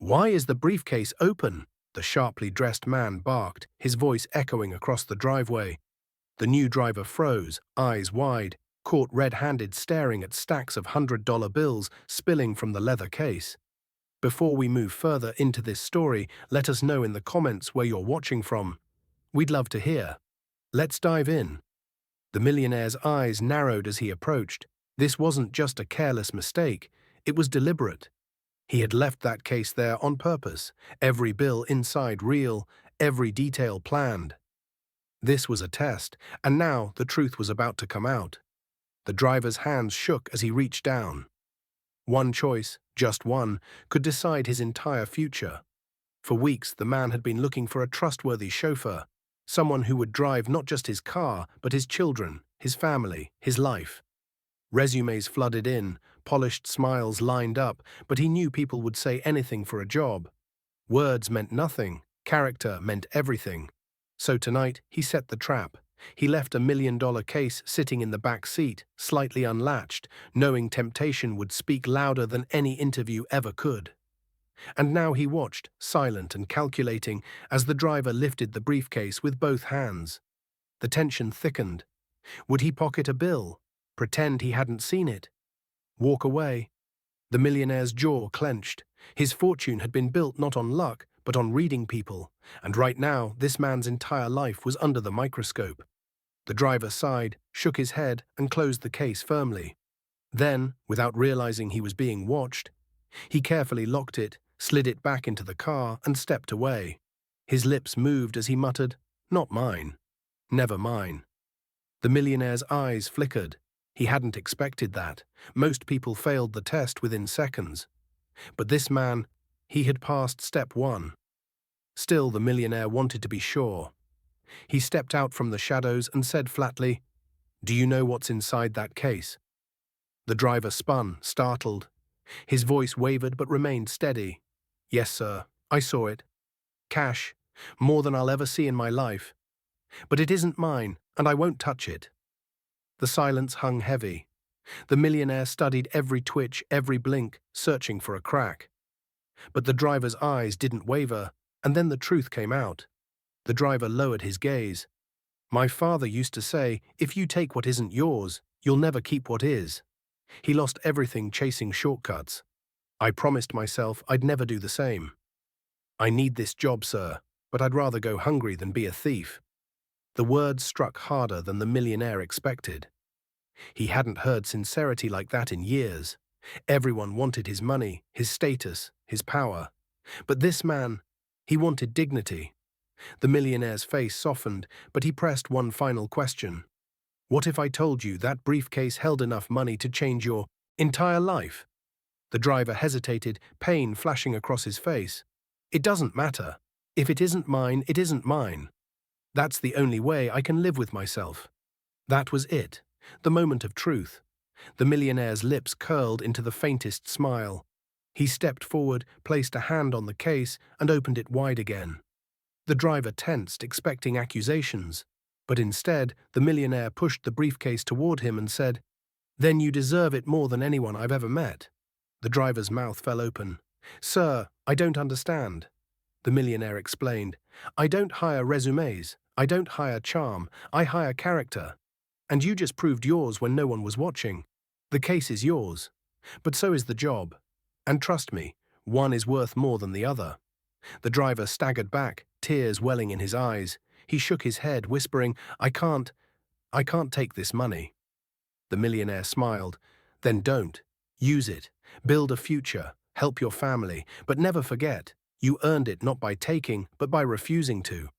"Why is the briefcase open?" the sharply dressed man barked, his voice echoing across the driveway. The new driver froze, eyes wide, caught red-handed staring at stacks of $100 bills spilling from the leather case. Before we move further into this story, let us know in the comments where you're watching from. We'd love to hear. Let's dive in. The millionaire's eyes narrowed as he approached. This wasn't just a careless mistake, it was deliberate. He had left that case there on purpose, every bill inside real, every detail planned. This was a test, and now the truth was about to come out. The driver's hands shook as he reached down. One choice, just one, could decide his entire future. For weeks, the man had been looking for a trustworthy chauffeur, someone who would drive not just his car, but his children, his family, his life. Resumes flooded in, polished smiles lined up, but he knew people would say anything for a job. Words meant nothing, character meant everything. So tonight, he set the trap. He left $1 million case sitting in the back seat, slightly unlatched, knowing temptation would speak louder than any interview ever could. And now he watched, silent and calculating, as the driver lifted the briefcase with both hands. The tension thickened. Would he pocket a bill? Pretend he hadn't seen it? Walk away? The millionaire's jaw clenched. His fortune had been built not on luck, but on reading people, and right now this man's entire life was under the microscope. The driver sighed, shook his head, and closed the case firmly. Then, without realizing he was being watched, he carefully locked it, slid it back into the car, and stepped away. His lips moved as he muttered, "Not mine. Never mine." The millionaire's eyes flickered. He hadn't expected that. Most people failed the test within seconds. But this man, he had passed step one. Still, the millionaire wanted to be sure. He stepped out from the shadows and said flatly, "Do you know what's inside that case?" The driver spun, startled. His voice wavered but remained steady. "Yes, sir, I saw it. Cash, more than I'll ever see in my life. But it isn't mine, and I won't touch it." The silence hung heavy. The millionaire studied every twitch, every blink, searching for a crack. But the driver's eyes didn't waver, and then the truth came out. The driver lowered his gaze. "My father used to say, if you take what isn't yours, you'll never keep what is." He lost everything chasing shortcuts. "I promised myself I'd never do the same. I need this job, sir, but I'd rather go hungry than be a thief." The words struck harder than the millionaire expected. He hadn't heard sincerity like that in years. Everyone wanted his money, his status, his power. But this man, he wanted dignity. The millionaire's face softened, but he pressed one final question. "What if I told you that briefcase held enough money to change your entire life?" The driver hesitated, pain flashing across his face. "It doesn't matter. If it isn't mine, it isn't mine. That's the only way I can live with myself." That was it, the moment of truth. The millionaire's lips curled into the faintest smile. He stepped forward, placed a hand on the case, and opened it wide again. The driver tensed, expecting accusations. But instead, the millionaire pushed the briefcase toward him and said, "Then you deserve it more than anyone I've ever met." The driver's mouth fell open. "Sir, I don't understand." The millionaire explained, "I don't hire resumes. I don't hire charm. I hire character. And you just proved yours when no one was watching. The case is yours. But so is the job. And trust me, one is worth more than the other." The driver staggered back, tears welling in his eyes. He shook his head, whispering, I can't take this money." The millionaire smiled. "Then don't. Use it. Build a future. Help your family. But never forget, you earned it not by taking, but by refusing to."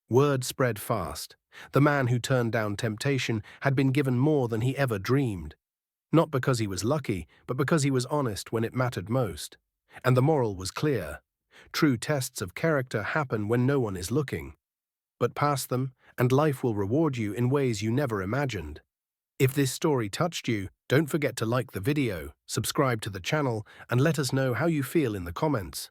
Word spread fast. The man who turned down temptation had been given more than he ever dreamed. Not because he was lucky, but because he was honest when it mattered most. And the moral was clear. True tests of character happen when no one is looking. But pass them, and life will reward you in ways you never imagined. If this story touched you, don't forget to like the video, subscribe to the channel, and let us know how you feel in the comments.